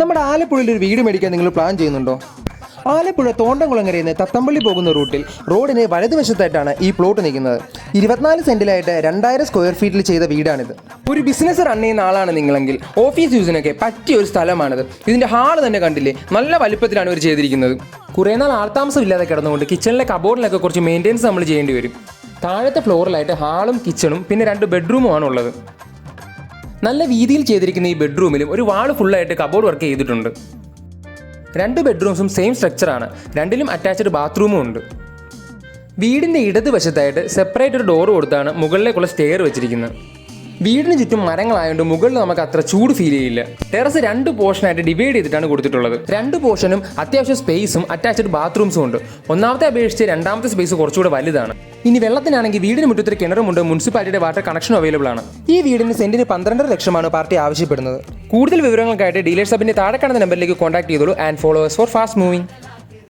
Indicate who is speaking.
Speaker 1: നമ്മുടെ ആലപ്പുഴയിൽ ഒരു വീട് മേടിക്കാൻ നിങ്ങൾ പ്ലാൻ ചെയ്യുന്നുണ്ടോ? ആലപ്പുഴ തോണ്ടംകുളങ്ങരയിൽ നിന്ന് തത്തമ്പള്ളി പോകുന്ന റൂട്ടിൽ റോഡിന് വലതുവശത്തായിട്ടാണ് ഈ പ്ലോട്ട് നിൽക്കുന്നത്. 24 സെന്റിലായിട്ട് 2000 സ്ക്വയർ ഫീറ്റിൽ ചെയ്ത വീടാണിത്. ഒരു ബിസിനസ് റൺ ചെയ്യുന്ന ആളാണ് നിങ്ങളെങ്കിൽ ഓഫീസ് യൂസിനൊക്കെ പറ്റിയ ഒരു സ്ഥലമാണിത്. ഇതിൻ്റെ ഹാള് തന്നെ കണ്ടില്ലേ, നല്ല വലിപ്പത്തിലാണ് ഇവർ ചെയ്തിരിക്കുന്നത്. കുറേ നാൾ ആൾത്താമസം ഇല്ലാതെ കിടന്നുകൊണ്ട് കിച്ചണിലെ കബോർഡിലൊക്കെ കുറച്ച് മെയിൻ്റെനൻസ് നമ്മൾ ചെയ്യേണ്ടി വരും. താഴത്തെ ഫ്ലോറിലായിട്ട് ഹാളും കിച്ചണും പിന്നെ 2 ബെഡ്റൂമുമാണ് ഉള്ളത്. നല്ല വീതിയിൽ ചെയ്തിരിക്കുന്ന ഈ ബെഡ്റൂമിലും ഒരു വാൾ ഫുള്ളായിട്ട് കബോർഡ് വർക്ക് ചെയ്തിട്ടുണ്ട്. 2 ബെഡ്റൂംസും സെയിം സ്ട്രക്ചറാണ്. 2ലും അറ്റാച്ച്ഡ് ബാത്റൂമും ഉണ്ട്. വീടിൻ്റെ ഇടതുവശത്തായിട്ട് സെപ്പറേറ്റ് ഒരു ഡോർ കൊടുത്താണ് മുകളിലേക്കുള്ള സ്റ്റെയർ വെച്ചിരിക്കുന്നത്. വീടിന് ചുറ്റും മരങ്ങളായതുകൊണ്ട് മുകളിൽ നമുക്ക് അത്ര ചൂട് ഫീൽ ചെയ്യില്ല. ടെറസ് 2 പോർഷനായിട്ട് ഡിവൈഡ് ചെയ്തിട്ടാണ് കൊടുത്തിട്ടുള്ളത്. 2 പോർഷനും അത്യാവശ്യം സ്പേസും അറ്റാച്ച്ഡ് ബാത്റൂംസും ഉണ്ട്. ഒന്നാമത്തെ അപേക്ഷിച്ച് രണ്ടാമത്തെ സ്പേസ് കുറച്ചുകൂടെ വലുതാണ്. ഇനി വെള്ളത്തിനാണെങ്കിൽ വീടിന് മുറ്റത്തൊരു കിണറുമുണ്ട്. മുനിസിപ്പാലിറ്റിയുടെ വാട്ടർ കണക്ഷൻ അവൈലബിൾ ആണ്. ഈ വീടിന് സെന്റിന് 12.5 ലക്ഷമാണ് പാർട്ടി ആവശ്യപ്പെടുന്നത്. കൂടുതൽ വിവരങ്ങൾക്കായിട്ട് ഡീലേഴ്സ് ഹബിന്റെ താഴെ കാണുന്ന നമ്പറിലേക്ക് കോൺടാക്ട് ചെയ്തോളൂ. And follow us for fast moving.